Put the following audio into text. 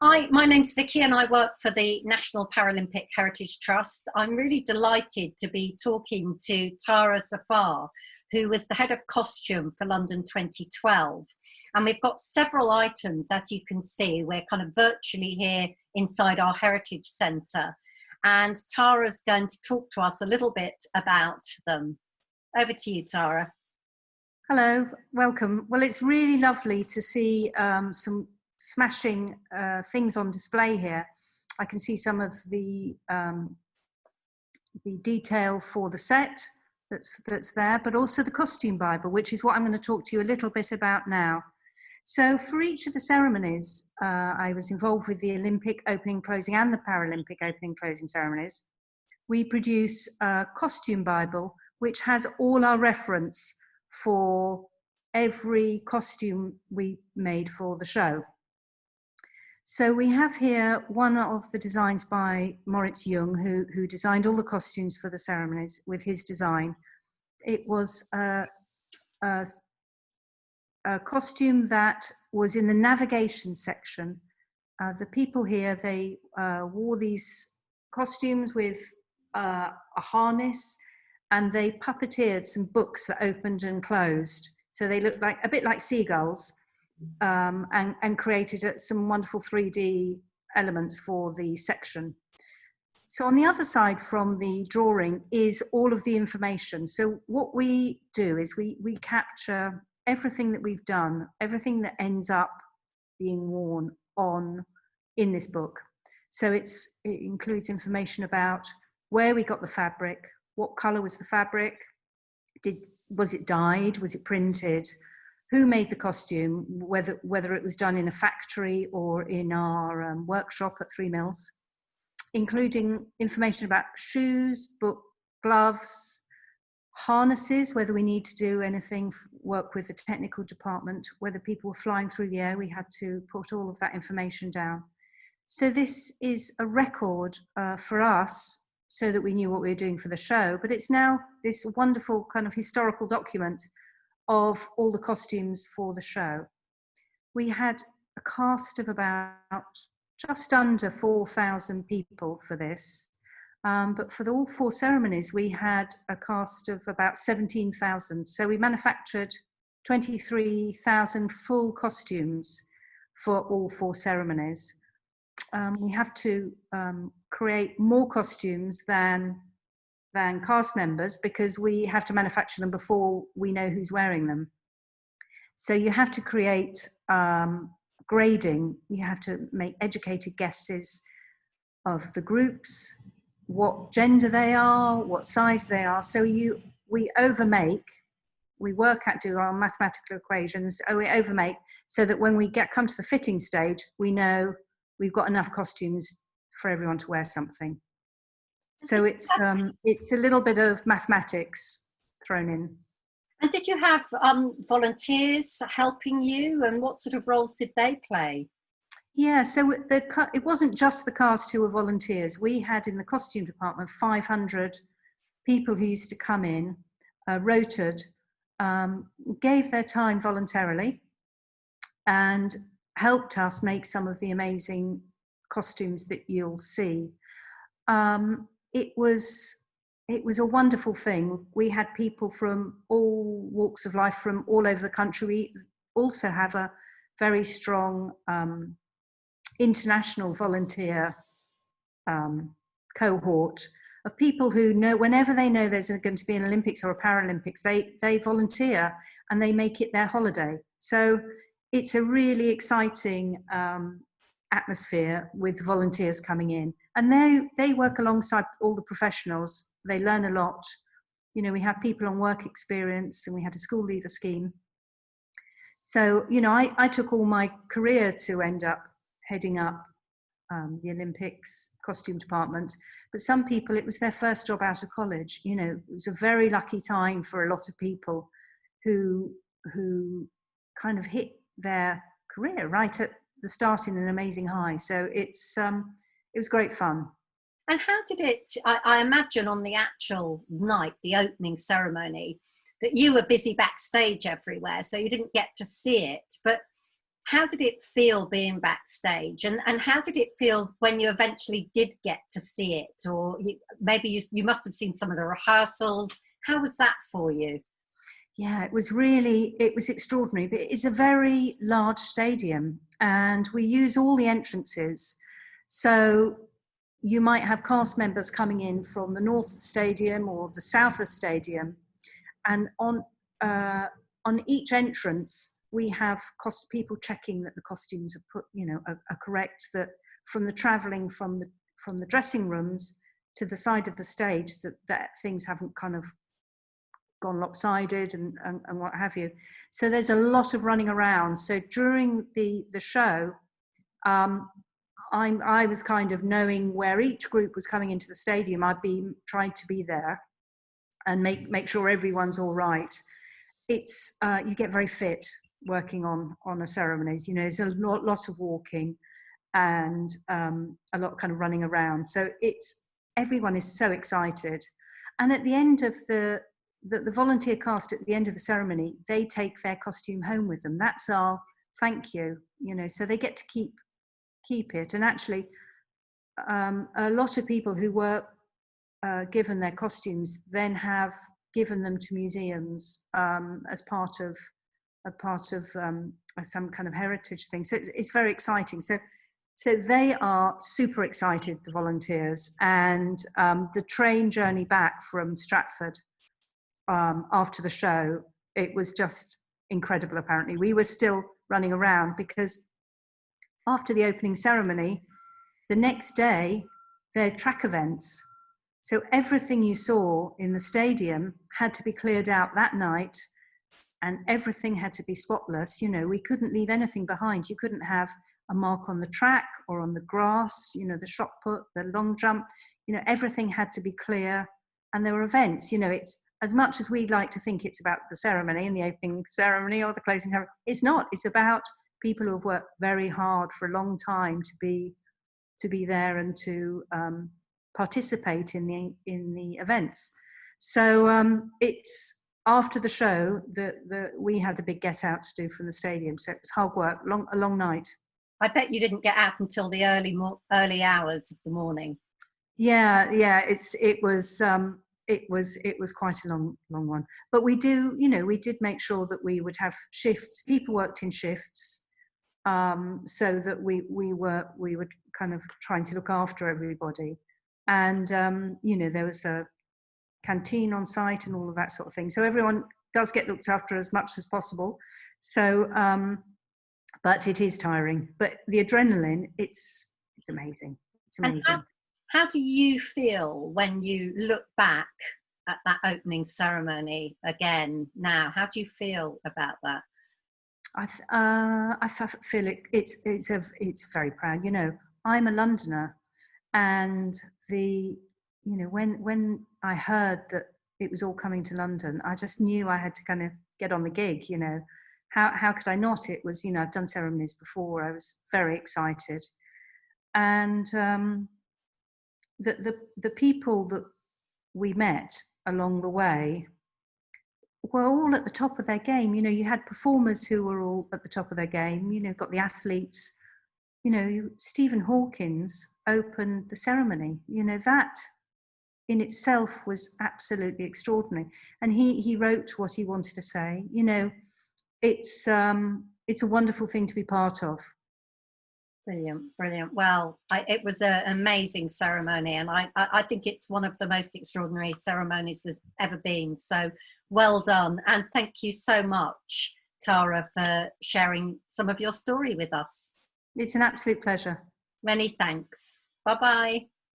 Hi, my name's Vicky and I work for the National Paralympic Heritage Trust. I'm really delighted to be talking to Tahra Zafar, who was the head of costume for London 2012. And we've got several items, as you can see. We're kind of virtually here inside our Heritage Centre. And Tahra's going to talk to us a little bit about them. Over to you, Tahra. Hello, welcome. Well, it's really lovely to see some smashing things on display here. I can see some of the detail for the set that's there, but also the costume Bible, which is what I'm going to talk to you a little bit about now. So for each of the ceremonies, I was involved with the Olympic opening, closing and the Paralympic opening, closing ceremonies. We produce a costume Bible, which has all our reference for every costume we made for the show. So we have here one of the designs by Moritz Jung, who designed all the costumes for the ceremonies with his design. It was a costume that was in the navigation section. The people here, they wore these costumes with a harness, and they puppeteered some books that opened and closed. So they looked like a bit like seagulls, and created some wonderful 3D elements for the section. So on the other side from the drawing is all of the information. So what we do is we capture everything that we've done, everything that ends up being worn in this book. So it includes information about where we got the fabric, what colour was the fabric, was it dyed, was it printed, who made the costume, whether it was done in a factory or in our workshop at 3 Mills, including information about shoes, book, gloves, harnesses, whether we need to do anything, work with the technical department, whether people were flying through the air, we had to put all of that information down. So this is a record for us, so that we knew what we were doing for the show, but it's now this wonderful kind of historical document of all the costumes for the show. We had a cast of about just under 4,000 people for this, but for all 4 ceremonies, we had a cast of about 17,000. So we manufactured 23,000 full costumes for all 4 ceremonies. We have to create more costumes than cast members because we have to manufacture them before we know who's wearing them. So you have to create grading. You have to make educated guesses of the groups, what gender they are, what size they are. So we overmake. We work out, do our mathematical equations. We overmake so that when we come to the fitting stage, we know we've got enough costumes for everyone to wear something. So it's a little bit of mathematics thrown in. And did you have volunteers helping you, and what sort of roles did they play? Yeah, so it wasn't just the cast who were volunteers. We had in the costume department 500 people who used to come in, rotated, gave their time voluntarily, and helped us make some of the amazing costumes that you'll see. It was a wonderful thing. We had people from all walks of life, from all over the country. We also have a very strong international volunteer cohort of people who know, whenever they know there's going to be an Olympics or a Paralympics, they volunteer and they make it their holiday. So it's a really exciting atmosphere with volunteers coming in, and they work alongside all the professionals. They learn a lot. You know, we have people on work experience, and we had a school leaver scheme. So, you know, I took all my career to end up heading up the Olympics costume department, but some people, it was their first job out of college. You know, it was a very lucky time for a lot of people who kind of hit their career right at the start in an amazing high. So it was great fun. And how did it, I imagine on the actual night, the opening ceremony, that you were busy backstage everywhere, so you didn't get to see it. But How did it feel being backstage, and how did it feel when you eventually did get to see it? Or maybe you must have seen some of the rehearsals. How was that for you? Yeah, it was extraordinary, but it's a very large stadium and we use all the entrances. So you might have cast members coming in from the north of the stadium or the south of the stadium, and on each entrance we have people checking that the costumes are correct, that from the travelling from the dressing rooms to the side of the stage, that things haven't kind of gone lopsided and what have you. So there's a lot of running around. So during the show, I was kind of knowing where each group was coming into the stadium. I'd be trying to be there and make sure everyone's all right. It's you get very fit working on a ceremonies. You know, there's a lot of walking and a lot kind of running around. So everyone is so excited. And at the end of the volunteer cast, at the end of the ceremony, they take their costume home with them. That's our thank you, you know, so they get to keep it. And actually, a lot of people who were given their costumes then have given them to museums as part of some kind of heritage thing. So it's very exciting. So they are super excited, the volunteers, and the train journey back from Stratford after the show, it was just incredible. Apparently we were still running around because after the opening ceremony, the next day there are track events, so everything you saw in the stadium had to be cleared out that night and everything had to be spotless. You know, we couldn't leave anything behind. You couldn't have a mark on the track or on the grass, you know, the shot put, the long jump, you know, everything had to be clear. And there were events, you know, it's, as much as we'd like to think it's about the ceremony and the opening ceremony or the closing ceremony, it's not. It's about people who have worked very hard for a long time to be there and to participate in the events. So it's after the show that we had a big get out to do from the stadium. So it was hard work, a long night. I bet you didn't get out until the early hours of the morning. Yeah. It was quite a long one, but we did make sure that we would have shifts. People worked in shifts, so that we were kind of trying to look after everybody, and there was a canteen on site and all of that sort of thing. So everyone does get looked after as much as possible. So, but it is tiring. But the adrenaline, it's amazing. It's amazing. How do you feel when you look back at that opening ceremony again now? How do you feel about that? I feel it's very proud. You know, I'm a Londoner, and when I heard that it was all coming to London, I just knew I had to kind of get on the gig. You know, how could I not? It was, you know, I've done ceremonies before. I was very excited, and the people that we met along the way were all at the top of their game. You know, you had performers who were all at the top of their game. You know, got the athletes. You know, Stephen Hawkins opened the ceremony. You know, that in itself was absolutely extraordinary. And he wrote what he wanted to say. You know, it's a wonderful thing to be part of. Brilliant. Well, it was an amazing ceremony, and I think it's one of the most extraordinary ceremonies there's ever been. So well done, and thank you so much, Tahra, for sharing some of your story with us. It's an absolute pleasure. Many thanks. Bye-bye.